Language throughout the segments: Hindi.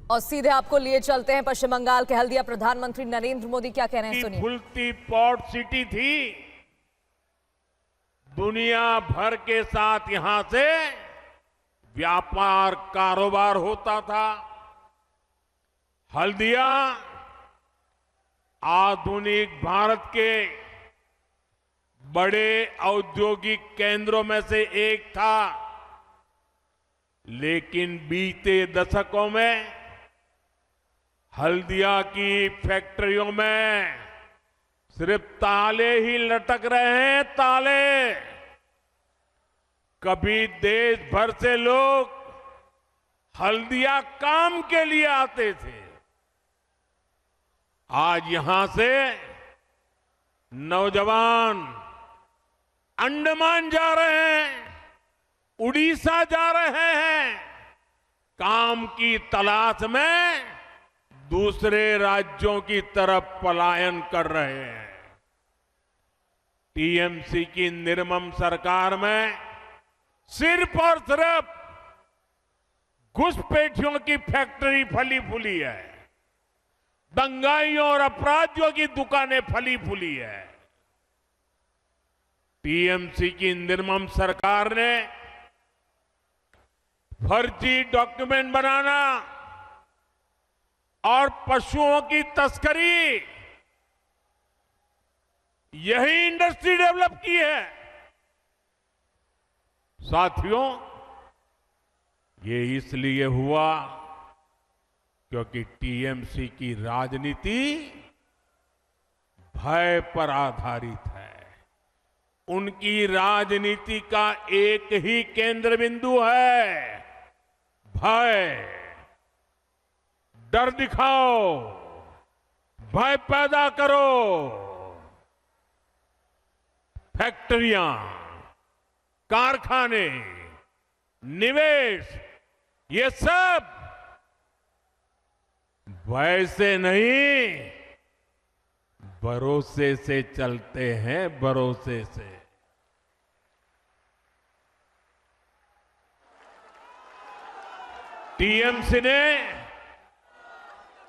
और सीधे आपको लिए चलते हैं पश्चिम बंगाल के हल्दिया। प्रधानमंत्री नरेंद्र मोदी क्या कह रहे हैं, सुनिए। फुलती पोर्ट सिटी थी, दुनिया भर के साथ यहां से व्यापार कारोबार होता था। हल्दिया आधुनिक भारत के बड़े औद्योगिक केंद्रों में से एक था, लेकिन बीते दशकों में हल्दिया की फैक्ट्रियों में सिर्फ ताले ही लटक रहे हैं, ताले। कभी देश भर से लोग हल्दिया काम के लिए आते थे, आज यहां से नौजवान अंडमान जा रहे हैं, उड़ीसा जा रहे हैं, काम की तलाश में दूसरे राज्यों की तरफ पलायन कर रहे हैं। टीएमसी की निर्मम सरकार में सिर्फ और सिर्फ घुसपैठियों की फैक्ट्री फली फूली है, दंगाइयों और अपराधियों की दुकानें फली फूली है। टीएमसी की निर्मम सरकार ने फर्जी डॉक्यूमेंट बनाना और पशुओं की तस्करी, यही इंडस्ट्री डेवलप की है। साथियों, ये इसलिए हुआ क्योंकि टीएमसी की राजनीति भय पर आधारित है। उनकी राजनीति का एक ही केंद्र बिंदु है, भय। डर दिखाओ, भय पैदा करो। फैक्ट्रियां, कारखाने, निवेश, ये सब भय से नहीं, भरोसे से चलते हैं, भरोसे से। टीएमसी ने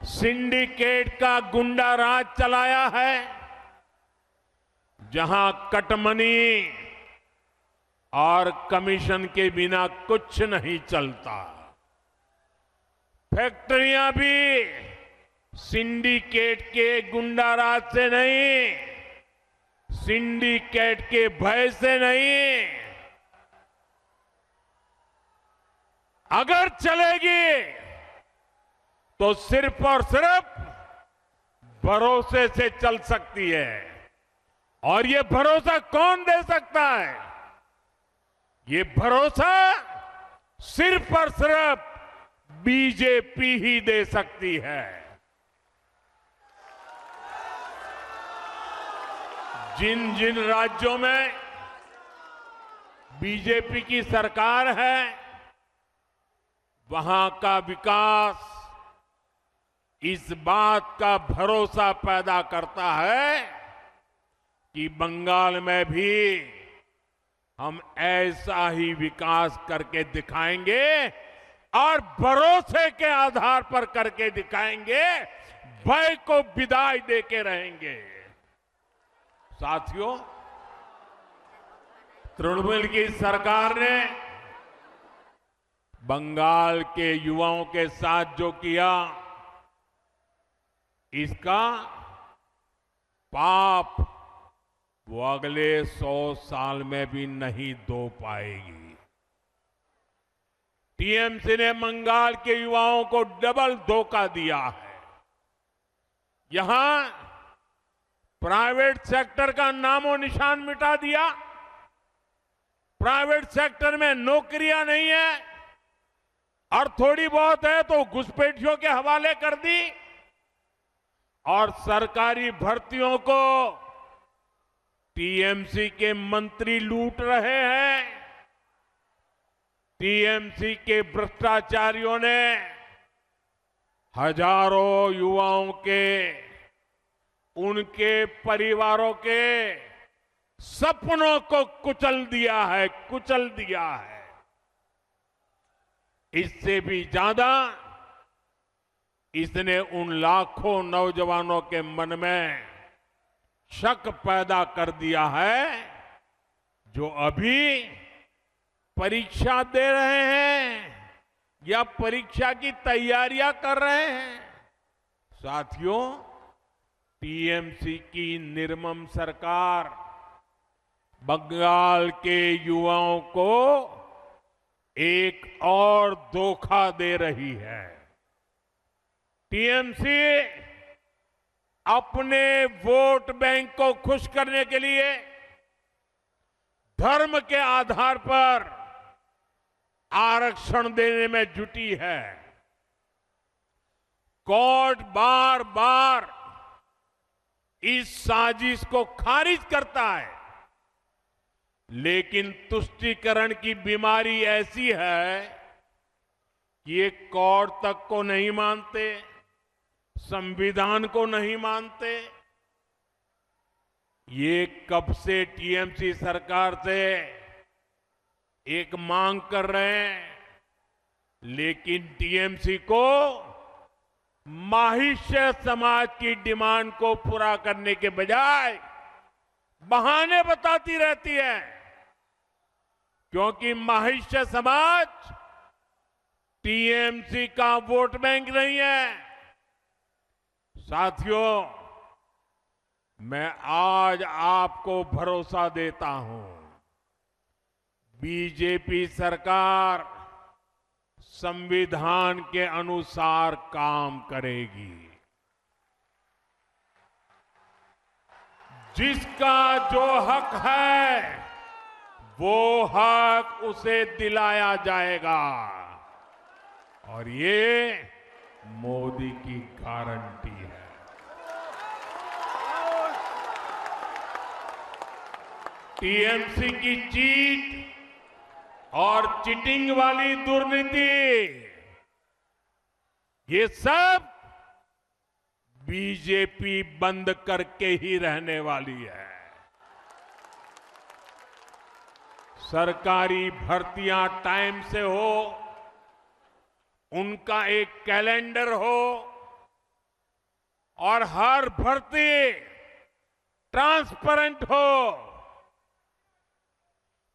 सिंडिकेट का गुंडा राज चलाया है, जहां कटमनी और कमीशन के बिना कुछ नहीं चलता। फैक्ट्रियां भी सिंडिकेट के गुंडा राज से नहीं, सिंडिकेट के भय से नहीं, अगर चलेगी तो सिर्फ और सिर्फ भरोसे से चल सकती है। और ये भरोसा कौन दे सकता है? ये भरोसा सिर्फ और सिर्फ बीजेपी ही दे सकती है। जिन जिन राज्यों में बीजेपी की सरकार है, वहां का विकास इस बात का भरोसा पैदा करता है कि बंगाल में भी हम ऐसा ही विकास करके दिखाएंगे और भरोसे के आधार पर करके दिखाएंगे, भय को विदाई देके रहेंगे। साथियों, तृणमूल की सरकार ने बंगाल के युवाओं के साथ जो किया, इसका पाप वो अगले 100 साल में भी नहीं धो पाएगी। टीएमसी ने बंगाल के युवाओं को डबल धोखा दिया है। यहां प्राइवेट सेक्टर का नामो निशान मिटा दिया, प्राइवेट सेक्टर में नौकरियां नहीं है और थोड़ी बहुत है तो घुसपैठियों के हवाले कर दी, और सरकारी भर्तियों को टीएमसी के मंत्री लूट रहे हैं। टीएमसी के भ्रष्टाचारियों ने हजारों युवाओं के, उनके परिवारों के सपनों को कुचल दिया है, कुचल दिया है। इससे भी ज्यादा इसने उन लाखों नौजवानों के मन में शक पैदा कर दिया है जो अभी परीक्षा दे रहे हैं या परीक्षा की तैयारियां कर रहे हैं। साथियों, टीएमसी की निर्मम सरकार बंगाल के युवाओं को एक और धोखा दे रही है। टीएमसी अपने वोट बैंक को खुश करने के लिए धर्म के आधार पर आरक्षण देने में जुटी है। कोर्ट बार बार इस साजिश को खारिज करता है, लेकिन तुष्टीकरण की बीमारी ऐसी है कि ये कोर्ट तक को नहीं मानते, संविधान को नहीं मानते। ये कब से टीएमसी सरकार से एक मांग कर रहे हैं, लेकिन टीएमसी को माहिष्य समाज की डिमांड को पूरा करने के बजाय बहाने बताती रहती है, क्योंकि माहिष्य समाज टीएमसी का वोट बैंक नहीं है। साथियों, मैं आज आपको भरोसा देता हूं, बीजेपी सरकार संविधान के अनुसार काम करेगी। जिसका जो हक है वो हक उसे दिलाया जाएगा, और ये मोदी की गारंटी है। टीएमसी की चीट और चीटिंग वाली दुर्नीति, ये सब बीजेपी बंद करके ही रहने वाली है। सरकारी भर्तियां टाइम से हो, उनका एक कैलेंडर हो, और हर भर्ती ट्रांसपेरेंट हो,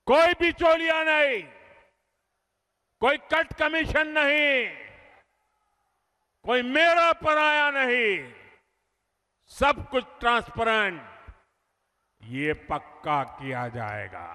कोई बिचौलिया नहीं, कोई कट कमीशन नहीं, कोई मेरा पराया नहीं, सब कुछ ट्रांसपेरेंट, ये पक्का किया जाएगा।